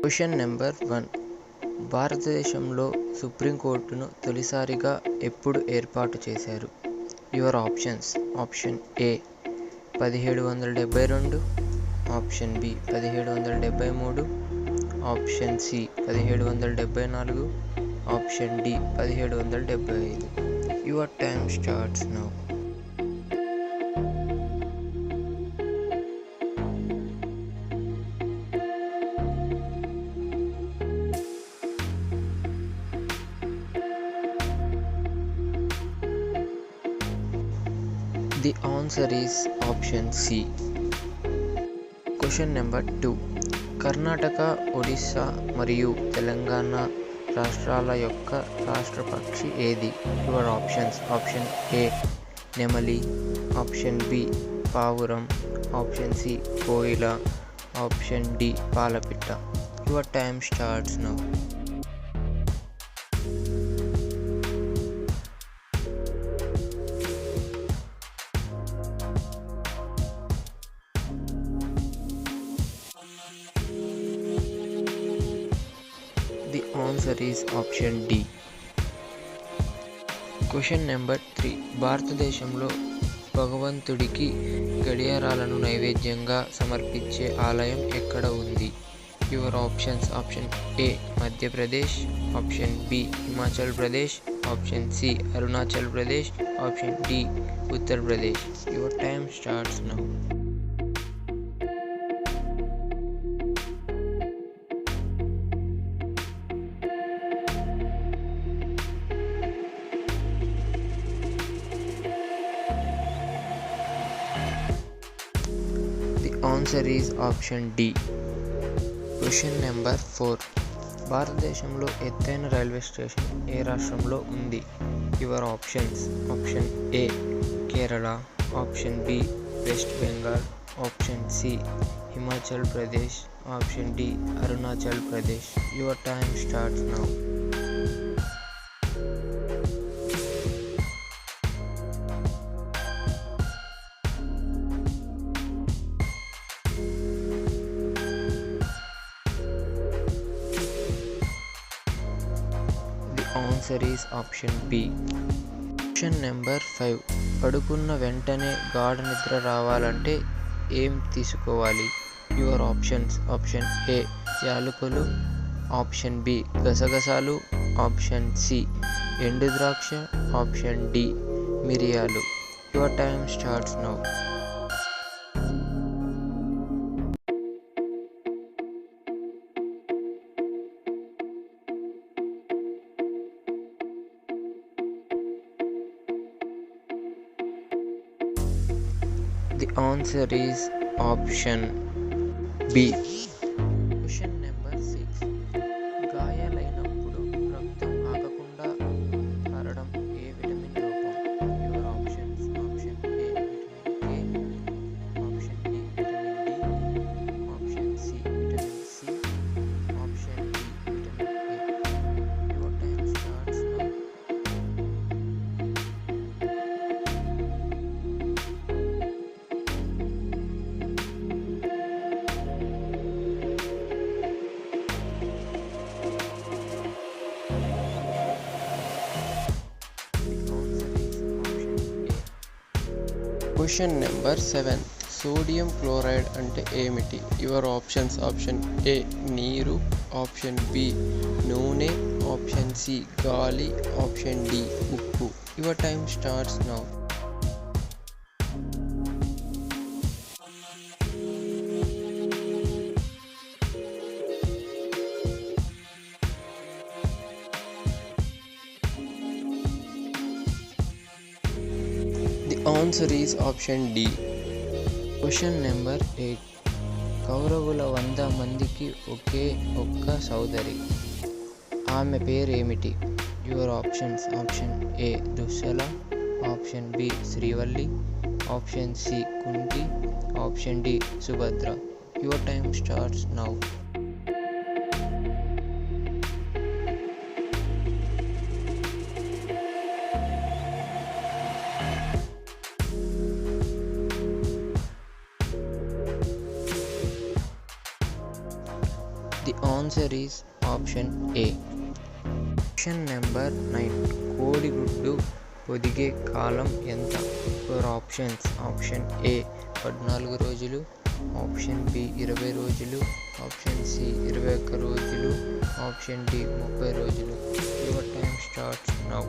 Question number 1. భారతదేశంలో సుప్రీంకోర్టును తొలిసారిగా ఎప్పుడు ఏర్పాటు చేశారు? Your options. Option A 1772, option B 1773, option C 1774, option D 1775. Your time starts now. The answer is option C. Question number 2. Karnataka, Odisha మరియు తెలంగాణ రాష్ట్రాల యొక్క రాష్ట్ర పక్షి ఏది? Your options. ఆప్షన్ ఏ నెమలి, ఆప్షన్ బి పావురం, ఆప్షన్ సి కోయిల, ఆప్షన్ డి పాలపిట్ట. Your time starts now. The answer is option D. Question number 3. భారతదేశంలో భగవంతుడికి గడియారాలను నైవేద్యంగా సమర్పించే ఆలయం ఎక్కడ ఉంది? Your options. Option A Madhya Pradesh, option B Himachal Pradesh, option C Arunachal Pradesh, option D Uttar Pradesh. Your time starts now. Answer is option D. Question number 4. భారతదేశంలో ఎత్తైన రైల్వే స్టేషన్ ఏ రాష్ట్రంలో ఉంది? Your options. Option A Kerala, option B West Bengal, option C Himachal Pradesh, option D Arunachal Pradesh. Your time starts now. Answer is option B. Question number 5. పడుకున్న వెంటనే గాఢ నిద్ర రావాలంటే ఏం తీసుకోవాలి? Your options. ఆప్షన్ ఏ యాలకులు, ఆప్షన్ బి గసగసాలు, ఆప్షన్ సి ఎండు ద్రాక్ష, ఆప్షన్ డి మిరియాలు. Your time starts now. The answer is option B. Question number 6. గాయాలైనప్పుడు రక్తం ఆగకుండా కారడం ఏ విటమిన్ లోపం? Your options. Option A vitamin K, option B vitamin D, option C vitamin C, option D vitamin A. Your time starts now. Question number 7. Sodium chloride అంటే ఏమిటి? Your options. Option A నీరు, option B నూనె, option C గాలి, option D ఉప్పు. Your time starts now. The answer is option D. Question number 8. కౌరవుల 100 మందికి ఒకే ఒక్క సోదరి. ఆమె పేరేమిటి? Your options. Option A Dussala, option B Srivalli, option C Kunti, option D Subhadra. Your time starts now. The answer is option A. Question number 9. కోడిగుడ్డు పొదిగే కాలం ఎంత? For options. Option ఏ 14 రోజులు, ఆప్షన్ బి 20 రోజులు, ఆప్షన్ సి 21 రోజులు, ఆప్షన్ డి 30 రోజులు. Your time starts now.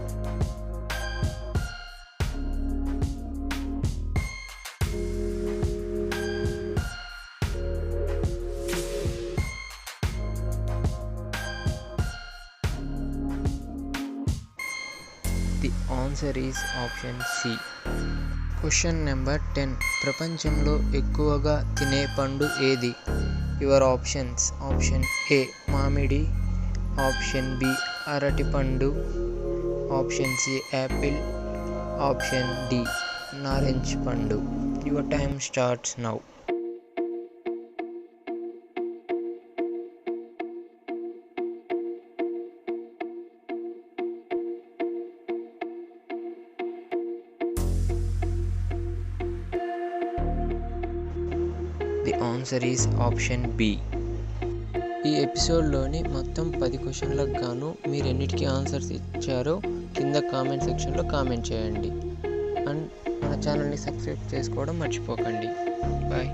The answer is option C. Question number 10. ప్రపంచంలో ఎక్కువగా తినే పండు ఏది? Your options. ఆప్షన్ ఏ మామిడి, ఆప్షన్ బి అరటిపండు, option C apple, option D నారింజ పండు. Your time starts now. The answer is option B. ఈ ఎపిసోడ్లోని మొత్తం 10 క్వశ్చన్లకు గాను మీరు ఎన్నిటికీ ఆన్సర్స్ ఇచ్చారో కింద కామెంట్ సెక్షన్లో కామెంట్ చేయండి. అండ్ మన ఛానల్ని సబ్స్క్రైబ్ చేసుకోవడం మర్చిపోకండి. బాయ్.